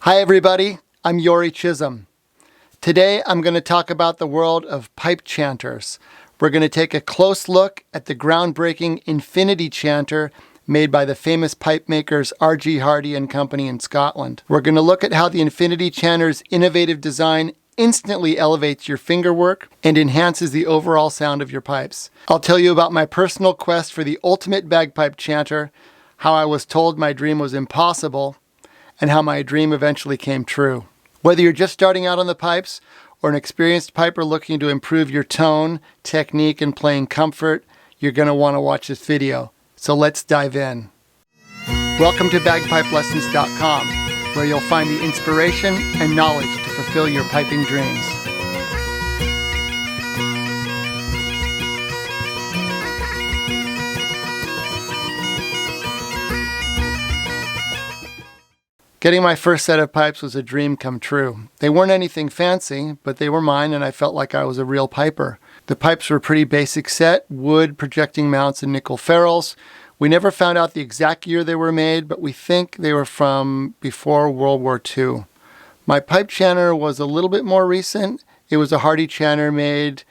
Hi everybody, I'm Yori Chisholm. Today I'm going to talk about the world of pipe chanters. We're going to take a close look at the groundbreaking Infinity Chanter made by the famous pipe makers R.G. Hardie and Company in Scotland. We're going to look at how the Infinity Chanter's innovative design instantly elevates your fingerwork and enhances the overall sound of your pipes. I'll tell you about my personal quest for the ultimate bagpipe chanter, how I was told my dream was impossible, and how my dream eventually came true. Whether you're just starting out on the pipes or an experienced piper looking to improve your tone, technique, and playing comfort, you're going to want to watch this video. So let's dive in. Welcome to bagpipelessons.com, where you'll find the inspiration and knowledge to fulfill your piping dreams. Getting my first set of pipes was a dream come true. They weren't anything fancy, but they were mine and I felt like I was a real piper. The pipes were a pretty basic set, wood, projecting mounts, and nickel ferrules. We never found out the exact year they were made, but we think they were from before World War II. My pipe chanter was a little bit more recent. It was a Hardie chanter made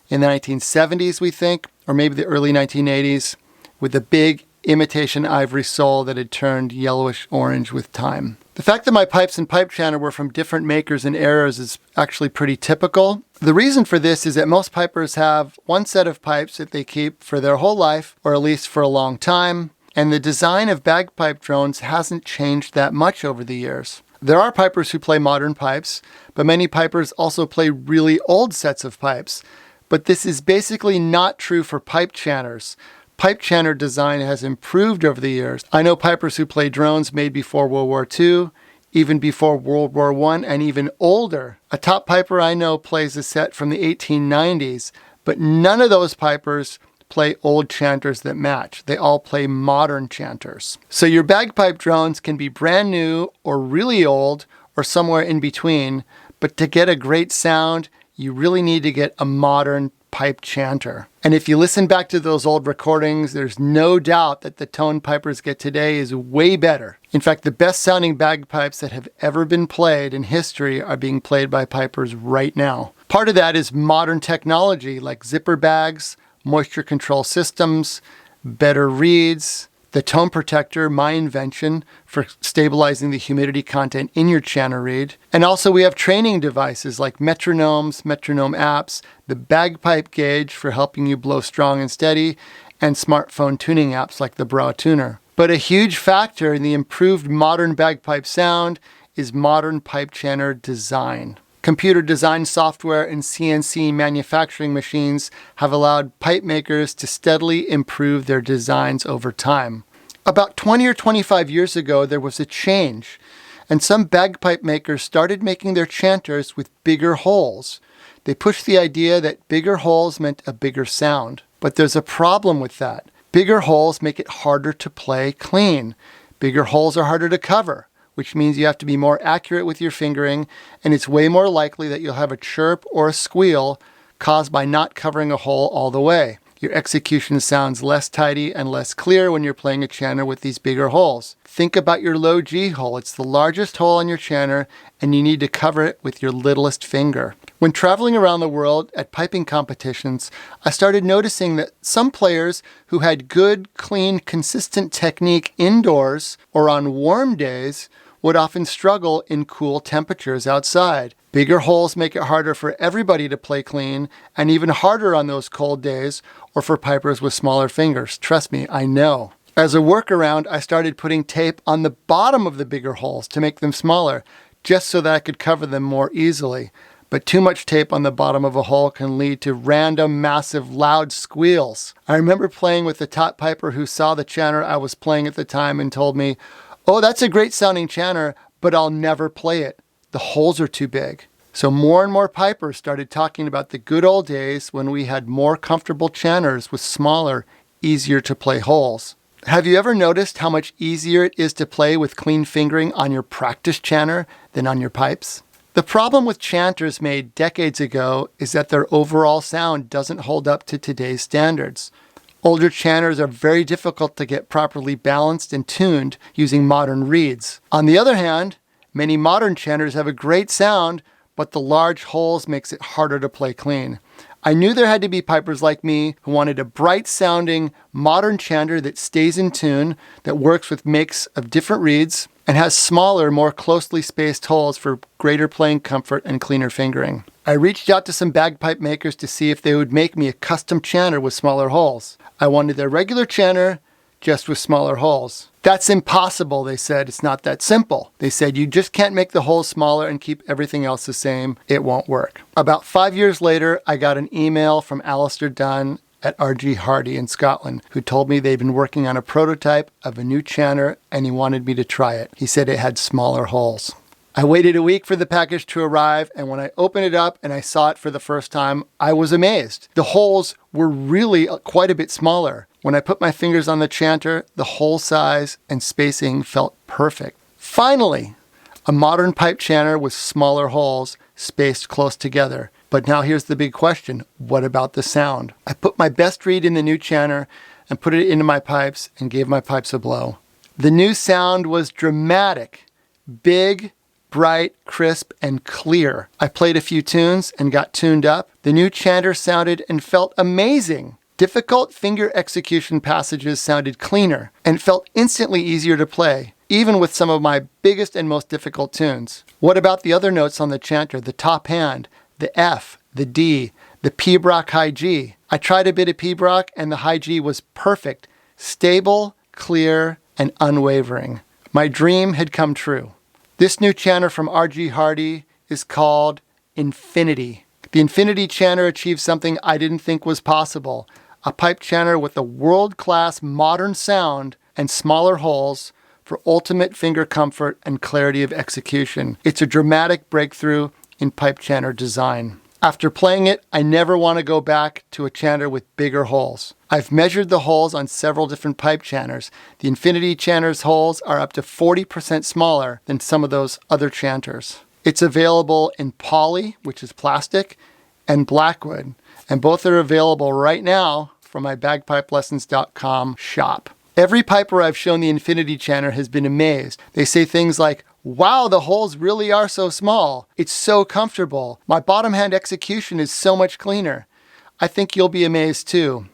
in the 1970s, we think, or maybe the early 1980s, with a big imitation ivory sole that had turned yellowish orange with time. The fact that my pipes and pipe chanter were from different makers and eras is actually pretty typical. The reason for this is that most pipers have one set of pipes that they keep for their whole life, or at least for a long time, and the design of bagpipe drones hasn't changed that much over the years. There are pipers who play modern pipes, but many pipers also play really old sets of pipes. But this is basically not true for pipe chanters. Pipe chanter design has improved over the years. I know pipers who play drones made before World War II, even before World War I, and even older. A top piper I know plays a set from the 1890s, but none of those pipers play old chanters that match. They all play modern chanters. So your bagpipe drones can be brand new or really old or somewhere in between, but to get a great sound, you really need to get a modern pipe chanter. And if you listen back to those old recordings, there's no doubt that the tone pipers get today is way better. In fact, the best sounding bagpipes that have ever been played in history are being played by pipers right now. Part of that is modern technology like zipper bags, moisture control systems, better reeds, the tone protector, my invention for stabilizing the humidity content in your chanter reed. And also we have training devices like metronomes, metronome apps, the bagpipe gauge for helping you blow strong and steady, and smartphone tuning apps like the Brow Tuner. But a huge factor in the improved modern bagpipe sound is modern pipe chanter design. Computer design software and CNC manufacturing machines have allowed pipe makers to steadily improve their designs over time. About 20 or 25 years ago, there was a change, and some bagpipe makers started making their chanters with bigger holes. They pushed the idea that bigger holes meant a bigger sound. But there's a problem with that. Bigger holes make it harder to play clean. Bigger holes are harder to cover, which means you have to be more accurate with your fingering, and it's way more likely that you'll have a chirp or a squeal caused by not covering a hole all the way. Your execution sounds less tidy and less clear when you're playing a chanter with these bigger holes. Think about your low G hole. It's the largest hole on your chanter, and you need to cover it with your littlest finger. When traveling around the world at piping competitions, I started noticing that some players who had good, clean, consistent technique indoors or on warm days would often struggle in cool temperatures outside. Bigger holes make it harder for everybody to play clean, and even harder on those cold days or for pipers with smaller fingers. Trust me, I know. As a workaround, I started putting tape on the bottom of the bigger holes to make them smaller, just so that I could cover them more easily. But too much tape on the bottom of a hole can lead to random, massive, loud squeals. I remember playing with the top piper who saw the chanter I was playing at the time and told me, "Oh, that's a great sounding chanter, but I'll never play it. The holes are too big." So more and more pipers started talking about the good old days when we had more comfortable chanters with smaller, easier to play holes. Have you ever noticed how much easier it is to play with clean fingering on your practice chanter than on your pipes? The problem with chanters made decades ago is that their overall sound doesn't hold up to today's standards. Older chanters are very difficult to get properly balanced and tuned using modern reeds. On the other hand, Many modern chanters have a great sound, but the large holes makes it harder to play clean. I knew there had to be pipers like me who wanted a bright-sounding, modern chanter that stays in tune, that works with makes of different reeds, and has smaller, more closely spaced holes for greater playing comfort and cleaner fingering. I reached out to some bagpipe makers to see if they would make me a custom chanter with smaller holes. I wanted their regular chanter, just with smaller holes. That's impossible, they said. It's not that simple. They said, you just can't make the holes smaller and keep everything else the same. It won't work. About 5 years later, I got an email from Alistair Dunn at Hardie in Scotland, who told me they'd been working on a prototype of a new chanter and he wanted me to try it. He said it had smaller holes. I waited a week for the package to arrive, and when I opened it up and I saw it for the first time, I was amazed. The holes were really quite a bit smaller. When I put my fingers on the chanter, the hole size and spacing felt perfect. Finally, a modern pipe chanter with smaller holes spaced close together. But now here's the big question. What about the sound? I put my best reed in the new chanter and put it into my pipes and gave my pipes a blow. The new sound was dramatic, big, bright, crisp, and clear. I played a few tunes and got tuned up. The new chanter sounded and felt amazing. Difficult finger execution passages sounded cleaner and felt instantly easier to play, even with some of my biggest and most difficult tunes. What about the other notes on the chanter, the top hand, the F, the D, the pibroch high G? I tried a bit of pibroch and the high G was perfect, stable, clear, and unwavering. My dream had come true. This new chanter from R.G. Hardie is called Infinity. The Infinity Chanter achieved something I didn't think was possible. A pipe chanter with a world-class modern sound and smaller holes for ultimate finger comfort and clarity of execution. It's a dramatic breakthrough in pipe chanter design. After playing it, I never want to go back to a chanter with bigger holes. I've measured the holes on several different pipe chanters. The Infinity Chanter's holes are up to 40% smaller than some of those other chanters. It's available in poly, which is plastic, and Blackwood, and both are available right now from my bagpipelessons.com shop. Every piper I've shown the Infinity Chanter has been amazed. They say things like, wow, the holes really are so small. It's so comfortable. My bottom hand execution is so much cleaner. I think you'll be amazed too.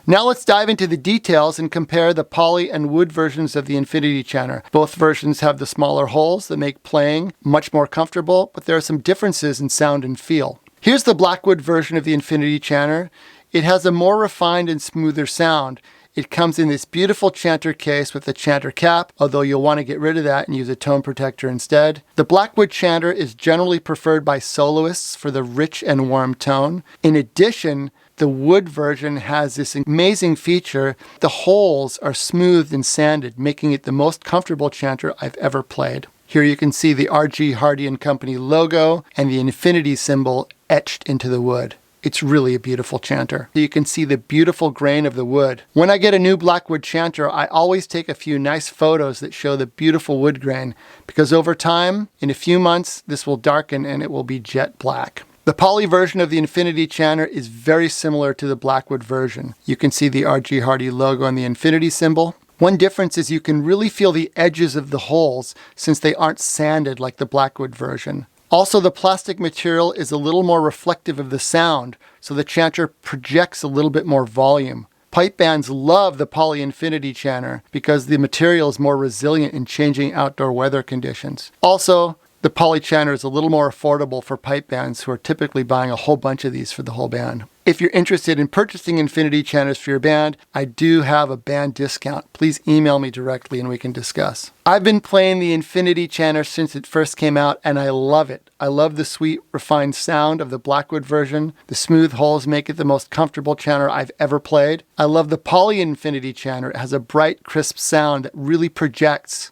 Now let's dive into the details and compare the poly and wood versions of the Infinity Chanter. Both versions have the smaller holes that make playing much more comfortable, but there are some differences in sound and feel. Here's the Blackwood version of the Infinity Chanter. It has a more refined and smoother sound. It comes in this beautiful chanter case with a chanter cap, although you'll want to get rid of that and use a tone protector instead. The Blackwood chanter is generally preferred by soloists for the rich and warm tone. In addition, the wood version has this amazing feature. The holes are smoothed and sanded, making it the most comfortable chanter I've ever played. Here you can see the R.G. Hardie & Company logo and the infinity symbol etched into the wood. It's really a beautiful chanter. You can see the beautiful grain of the wood. When I get a new Blackwood chanter, I always take a few nice photos that show the beautiful wood grain, because over time, in a few months, this will darken and it will be jet black. The poly version of the Infinity Chanter is very similar to the Blackwood version. You can see the R.G. Hardie logo and the infinity symbol. One difference is you can really feel the edges of the holes since they aren't sanded like the Blackwood version. Also, the plastic material is a little more reflective of the sound, so the chanter projects a little bit more volume. Pipe bands love the Poly Infinity Chanter because the material is more resilient in changing outdoor weather conditions. Also, the Poly Chanter is a little more affordable for pipe bands who are typically buying a whole bunch of these for the whole band. If you're interested in purchasing Infinity Chanters for your band, I do have a band discount. Please email me directly and we can discuss. I've been playing the Infinity Chanter since it first came out and I love it. I love the sweet, refined sound of the Blackwood version. The smooth holes make it the most comfortable chanter I've ever played. I love the Poly Infinity Chanter. It has a bright, crisp sound that really projects.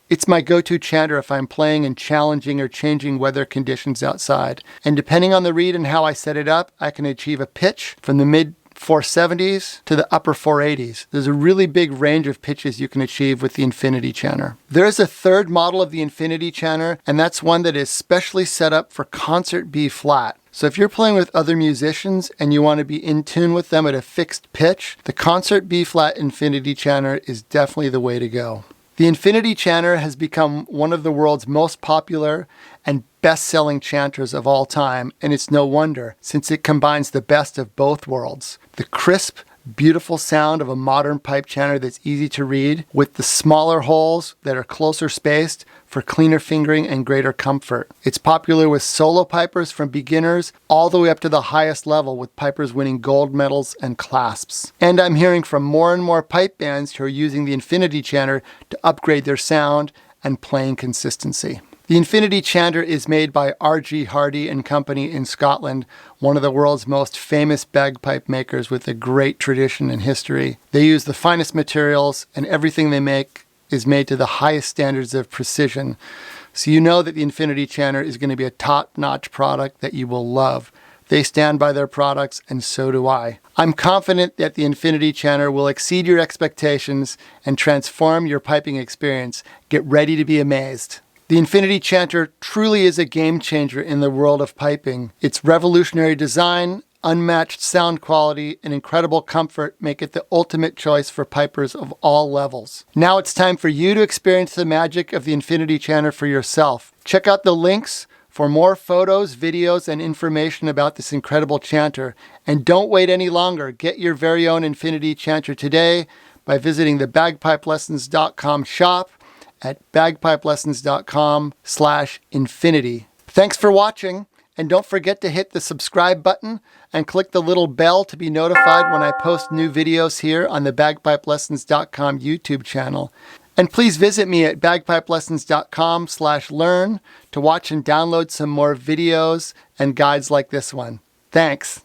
It's my go-to chanter if I'm playing in challenging or changing weather conditions outside. And depending on the reed and how I set it up, I can achieve a pitch from the mid 470s to the upper 480s. There's a really big range of pitches you can achieve with the Infinity Chanter. There is a third model of the Infinity Chanter, and that's one that is specially set up for concert B flat. So if you're playing with other musicians and you want to be in tune with them at a fixed pitch, the concert B flat Infinity Chanter is definitely the way to go. The Infinity Chanter has become one of the world's most popular and best-selling chanters of all time, and it's no wonder, since it combines the best of both worlds. The crisp, beautiful sound of a modern pipe chanter that's easy to read, with the smaller holes that are closer spaced for cleaner fingering and greater comfort. It's popular with solo pipers from beginners all the way up to the highest level, with pipers winning gold medals and clasps. And I'm hearing from more and more pipe bands who are using the Infinity Chanter to upgrade their sound and playing consistency. The Infinity Chanter is made by R.G. Hardie Company in Scotland, one of the world's most famous bagpipe makers with a great tradition and history. They use the finest materials, and everything they make is made to the highest standards of precision. So you know that the Infinity Chanter is going to be a top-notch product that you will love. They stand by their products, and so do I. I'm confident that the Infinity Chanter will exceed your expectations and transform your piping experience. Get ready to be amazed. The Infinity Chanter truly is a game changer in the world of piping. Its revolutionary design, unmatched sound quality, and incredible comfort make it the ultimate choice for pipers of all levels. Now it's time for you to experience the magic of the Infinity Chanter for yourself. Check out the links for more photos, videos, and information about this incredible chanter. And don't wait any longer. Get your very own Infinity Chanter today by visiting the bagpipelessons.com shop at bagpipelessons.com/infinity. Thanks for watching, and don't forget to hit the subscribe button and click the little bell to be notified when I post new videos here on the bagpipelessons.com YouTube channel. And please visit me at bagpipelessons.com/learn to watch and download some more videos and guides like this one. Thanks.